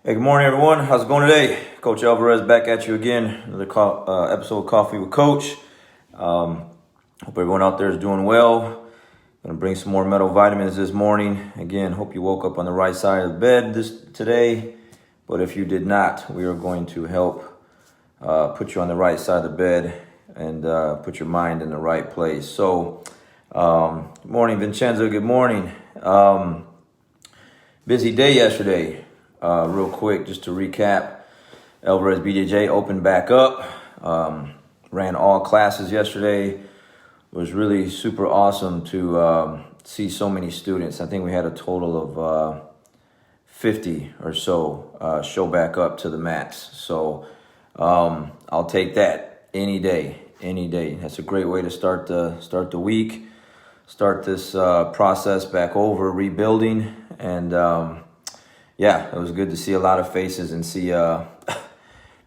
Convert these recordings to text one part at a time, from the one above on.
Hey, good morning, everyone. How's it going today? Coach Alvarez back at you again. Another episode of Coffee with Coach. Hope everyone out there is doing well. Gonna bring some more mental vitamins this morning. Again, hope you woke up on the right side of the bed today. But if you did not, we are going to help put you on the right side of the bed and put your mind in the right place. So, good morning, Vincenzo. Good morning. Busy day yesterday. Real quick, just to recap, ALVAREZ'S BJJ opened back up. Ran all classes yesterday. It was really super awesome to see so many students. I think we had a total of 50 or so show back up to the mats. So I'll take that any day, any day. That's a great way to start the week, start this process back over, rebuilding, and yeah, it was good to see a lot of faces and see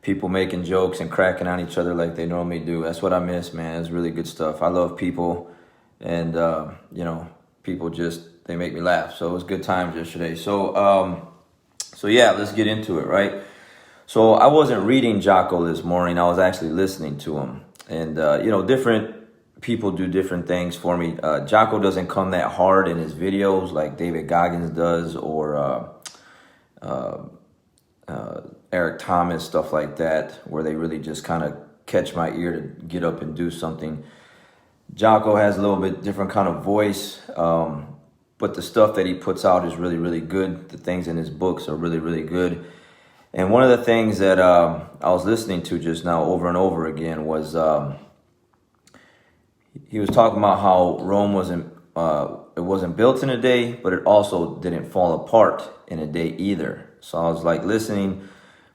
people making jokes and cracking on each other like they normally do. That's what I miss, man. It's really good stuff. I love people, and people they make me laugh. So it was good times yesterday. So yeah, let's get into it, right? So I wasn't reading Jocko this morning. I was actually listening to him, and different people do different things for me. Jocko doesn't come that hard in his videos like David Goggins does, or Eric Thomas, stuff like that, where they really just kind of catch my ear to get up and do something. Jocko has a little bit different kind of voice, but the stuff that he puts out is really, really good. The things in his books are really, really good. And one of the things that I was listening to just now over and over again was he was talking about how Rome wasn't built in a day, but it also didn't fall apart in a day either. So I was like listening,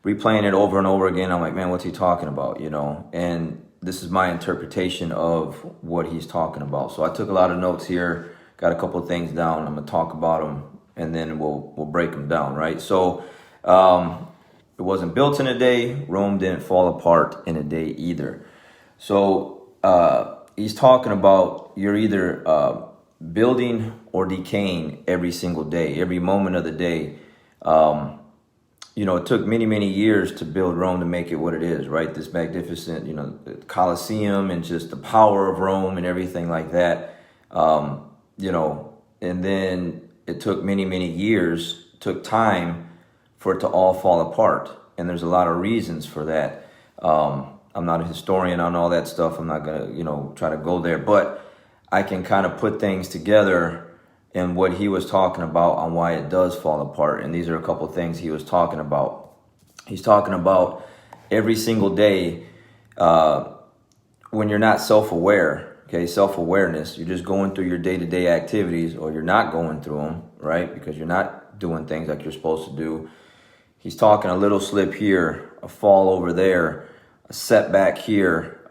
replaying it over and over again. I'm like, man, what's he talking about? And this is my interpretation of what he's talking about. So I took a lot of notes here, got a couple of things down. I'm gonna talk about them, and then we'll break them down, right? So it wasn't built in a day. Rome didn't fall apart in a day either. So he's talking about you're either building or decaying every single day, every moment of the day. It took many, many years to build Rome to make it what it is, right? This magnificent, the Colosseum and just the power of Rome and everything like that. And then it took many, many years, took time for it to all fall apart. And there's a lot of reasons for that. I'm not a historian on all that stuff. I'm not going to, try to go there, but I can kind of put things together and what he was talking about on why it does fall apart. And these are a couple of things he was talking about. He's talking about every single day when you're not self-aware, okay, self-awareness, you're just going through your day-to-day activities, or you're not going through them, right, because you're not doing things like you're supposed to do. He's talking a little slip here, a fall over there, a setback here,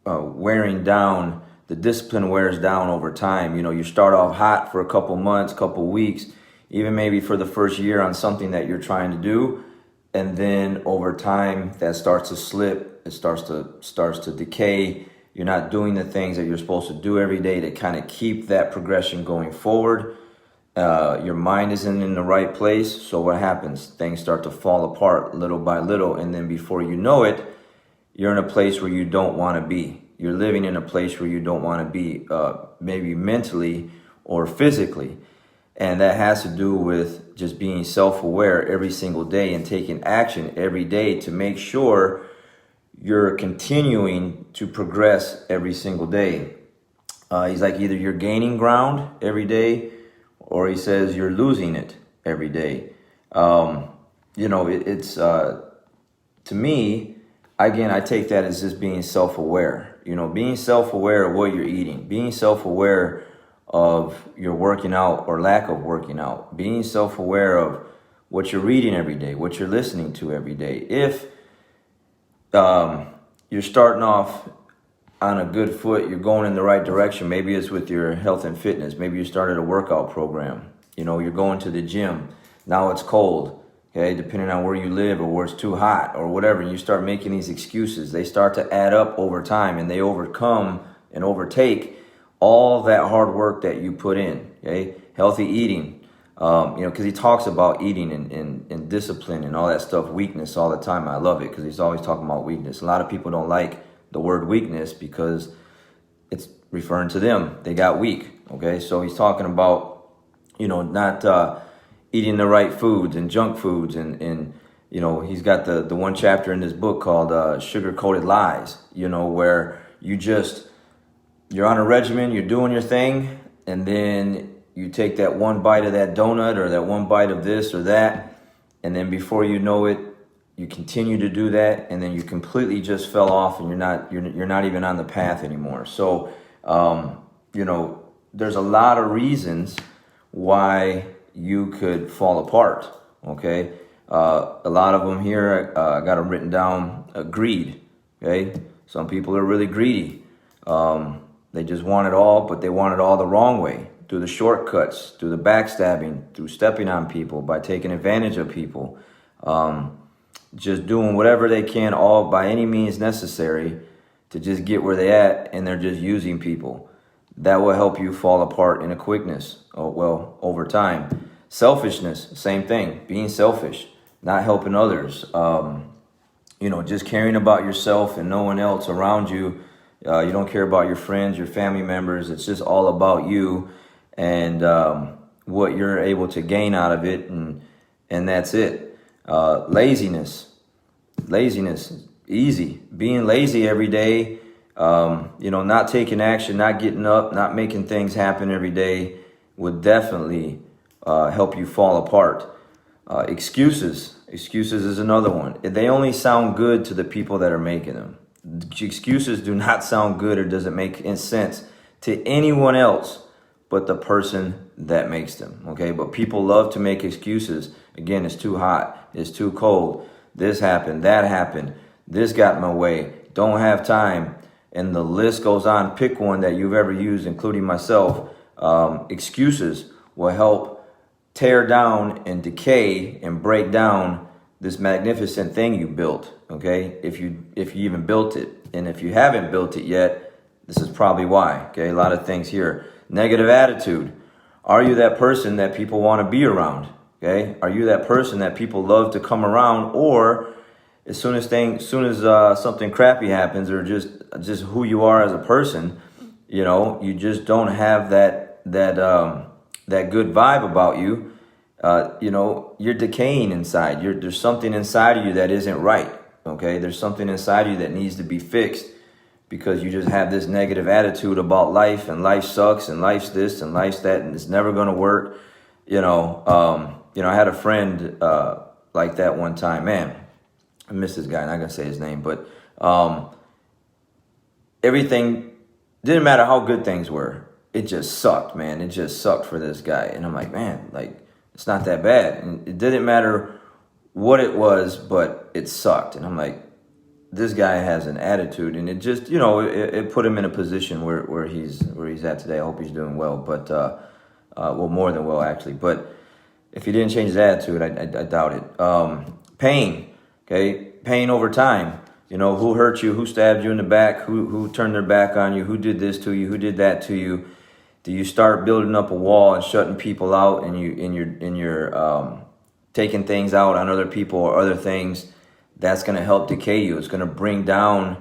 wearing down. The discipline wears down over time. You start off hot for a couple months, couple weeks, even maybe for the first year on something that you're trying to do. And then over time that starts to slip. It starts to decay. You're not doing the things that you're supposed to do every day to kind of keep that progression going forward. Your mind isn't in the right place. So what happens? Things start to fall apart little by little. And then before you know it, you're in a place where you don't want to be. You're living in a place where you don't want to be, maybe mentally or physically. And that has to do with just being self-aware every single day and taking action every day to make sure you're continuing to progress every single day. He's like, either you're gaining ground every day, or he says you're losing it every day. It's to me, again, I take that as just being self-aware. Being self-aware of what you're eating, being self-aware of your working out or lack of working out, being self-aware of what you're reading every day, what you're listening to every day. If you're starting off on a good foot, you're going in the right direction, maybe it's with your health and fitness, maybe you started a workout program, you're going to the gym, now it's cold. Okay, depending on where you live or where it's too hot or whatever, you start making these excuses. They start to add up over time, and they overcome and overtake all that hard work that you put in. Okay, healthy eating, Because he talks about eating and discipline and all that stuff, weakness all the time. I love it because he's always talking about weakness. A lot of people don't like the word weakness because it's referring to them. They got weak. Okay, so he's talking about, not eating the right foods and junk foods, and he's got the one chapter in this book called Sugar-Coated Lies. Where you're on a regimen, you're doing your thing, and then you take that one bite of that donut or that one bite of this or that, and then before you know it, you continue to do that, and then you completely just fell off, and you're not even on the path anymore. So, there's a lot of reasons why you could fall apart. Okay, a lot of them here, I got them written down. Greed. Okay, some people are really greedy. They just want it all, but they want it all the wrong way. Through the shortcuts, through the backstabbing, through stepping on people, by taking advantage of people, just doing whatever they can, all by any means necessary to just get where they at, and they're just using people. That will help you fall apart in a quickness, over time. Selfishness, same thing, being selfish, not helping others, just caring about yourself and no one else around you. You don't care about your friends, your family members. It's just all about you and what you're able to gain out of it, and that's it. Laziness, easy. Being lazy every day, not taking action, not getting up, not making things happen every day would definitely help you fall apart. Excuses is another one. They only sound good to the people that are making them. Excuses do not sound good or doesn't make sense to anyone else but the person that makes them. Okay, but people love to make excuses. Again, it's too hot, it's too cold, this happened, that happened, this got in my way, don't have time, and the list goes on. Pick one that you've ever used, including myself. Excuses will help tear down and decay and break down this magnificent thing you built. Okay, if you even built it, and if you haven't built it yet, this is probably why. Okay, a lot of things here. Negative attitude. Are you that person that people want to be around? Okay, are you that person that people love to come around, or as soon as something crappy happens, or just who you are as a person, you just don't have that good vibe about you. You're decaying inside. There's something inside of you that isn't right. Okay, there's something inside of you that needs to be fixed, because you just have this negative attitude about life, and life sucks, and life's this and life's that, and it's never going to work. I had a friend like that one time. Man, I miss this guy. I'm not going to say his name, but everything didn't matter how good things were. It just sucked, man. It just sucked for this guy. And I'm like, man, it's not that bad. And it didn't matter what it was, but it sucked. And I'm like, this guy has an attitude, and it just, it put him in a position where he's at today. I hope he's doing well, but more than well, actually. But if he didn't change his attitude, I doubt it. Pain, okay, pain over time. Who hurt you, who stabbed you in the back, who turned their back on you, who did this to you, who did that to you. Do you start building up a wall and shutting people out, and you're taking things out on other people or other things? That's going to help decay you. It's going to bring down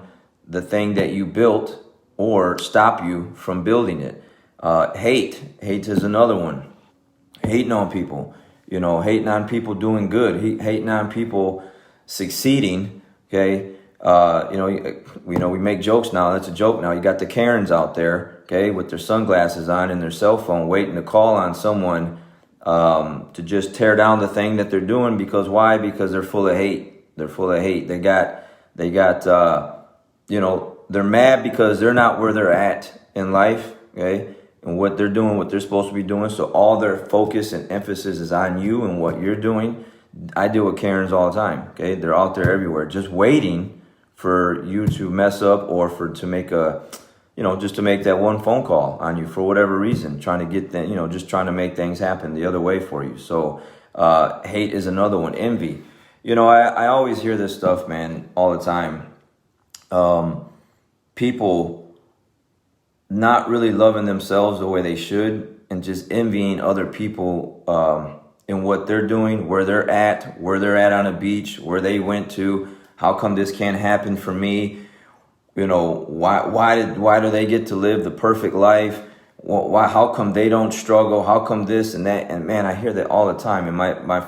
the thing that you built, or stop you from building it. Hate is another one. Hating on people, hating on people doing good, hating on people succeeding. Okay. We make jokes now. That's a joke now. You got the Karens out there, okay, with their sunglasses on and their cell phone, waiting to call on someone to just tear down the thing that they're doing. Because why? Because they're full of hate. They're full of hate. They got, they're mad because they're not where they're at in life, okay, and what they're doing, what they're supposed to be doing. So all their focus and emphasis is on you and what you're doing. I deal with Karens all the time, okay? They're out there everywhere, just waiting for you to mess up, or to make just to make that one phone call on you for whatever reason, trying to get just trying to make things happen the other way for you. So hate is another one. Envy. I always hear this stuff, man, all the time. People not really loving themselves the way they should, and just envying other people in what they're doing, where they're at on a beach, where they went to. How come this can't happen for me? You know, why do they get to live the perfect life? How come they don't struggle? How come this and that? And man, I hear that all the time. And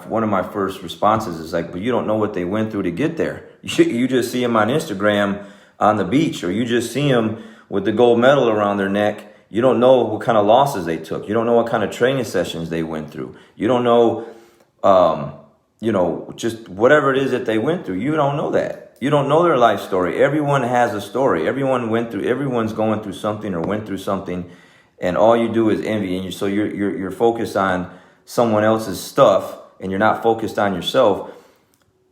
one of my first responses is like, but you don't know what they went through to get there. You just see them on Instagram on the beach, or you just see them with the gold medal around their neck. You don't know what kind of losses they took. You don't know what kind of training sessions they went through. You don't know, just whatever it is that they went through. You don't know that. You don't know their life story. Everyone has a story. Everyone's going through something or went through something. And all you do is envy, and so you're focused on someone else's stuff, and you're not focused on yourself.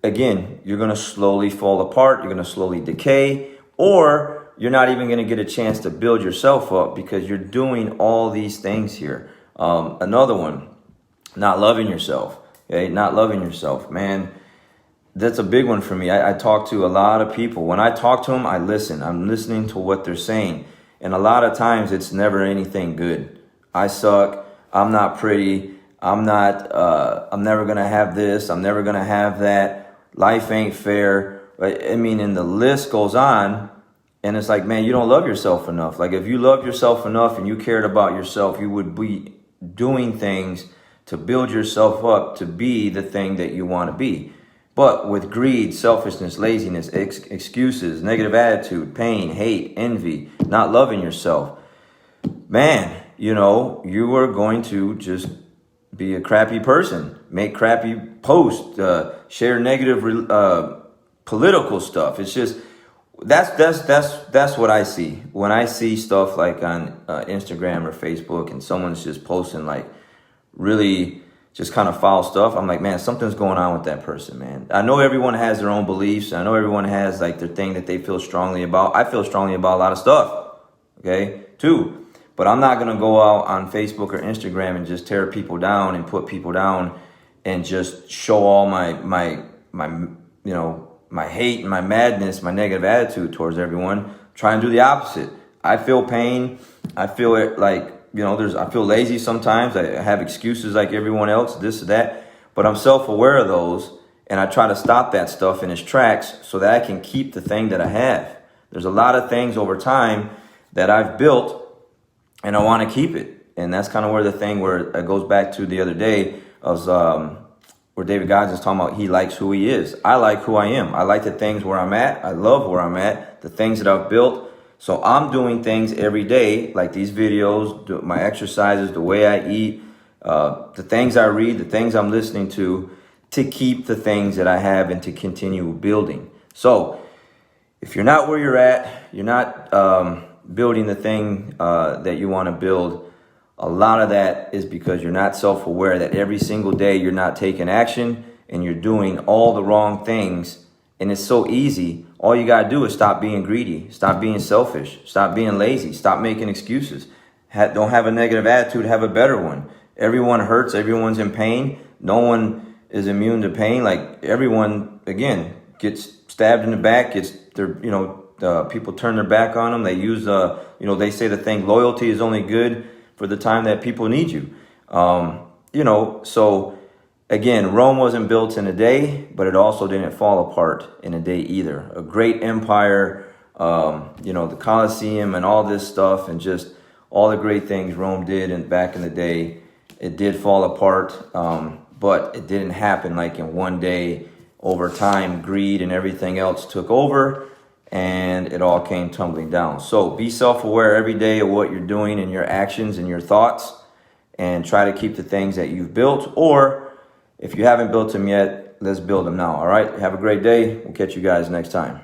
Again, you're going to slowly fall apart. You're going to slowly decay, or you're not even going to get a chance to build yourself up because you're doing all these things here. Another one, not loving yourself. Okay, not loving yourself, man. That's a big one for me. I talk to a lot of people. When I talk to them, I listen. I'm listening to what they're saying. And a lot of times it's never anything good. I suck. I'm not pretty. I'm never going to have this. I'm never going to have that. Life ain't fair. I mean, and the list goes on. And it's like, man, you don't love yourself enough. Like if you loved yourself enough and you cared about yourself, you would be doing things to build yourself up to be the thing that you want to be. But with greed, selfishness, laziness, excuses, negative attitude, pain, hate, envy, not loving yourself, man, you are going to just be a crappy person, make crappy posts, share negative political stuff. It's just that's what I see when I see stuff like on Instagram or Facebook, and someone's just posting like really just kind of foul stuff. I'm like, man, something's going on with that person, man. I know everyone has their own beliefs. I know everyone has like their thing that they feel strongly about. I feel strongly about a lot of stuff, okay, too. But I'm not going to go out on Facebook or Instagram and just tear people down and put people down and just show all my hate and my madness, my negative attitude towards everyone. Try and do the opposite. I feel pain. I feel it like, I feel lazy sometimes. I have excuses like everyone else, this or that. But I'm self-aware of those, and I try to stop that stuff in its tracks so that I can keep the thing that I have. There's a lot of things over time that I've built, and I want to keep it. And that's kind of where it goes back to the other day of where David Goggins is talking about he likes who he is. I like who I am. I like the things where I'm at. I love where I'm at, the things that I've built. So I'm doing things every day, like these videos, my exercises, the way I eat, the things I read, the things I'm listening to keep the things that I have and to continue building. So if you're not where you're at, you're not building the thing that you want to build, a lot of that is because you're not self-aware that every single day you're not taking action and you're doing all the wrong things. And it's so easy. All you got to do is stop being greedy, stop being selfish, stop being lazy, stop making excuses. Don't have a negative attitude, have a better one. Everyone hurts, everyone's in pain. No one is immune to pain. Like everyone, again, gets stabbed in the back, people turn their back on them. They use, they say the thing, loyalty is only good for the time that people need you. So again, Rome wasn't built in a day, but it also didn't fall apart in a day either. A great empire, the Colosseum and all this stuff, and just all the great things Rome did back in the day, it did fall apart, but it didn't happen like in one day. Over time, greed and everything else took over, and it all came tumbling down. So be self-aware every day of what you're doing and your actions and your thoughts, and try to keep the things that you've built, or if you haven't built them yet, let's build them now. All right. Have a great day. We'll catch you guys next time.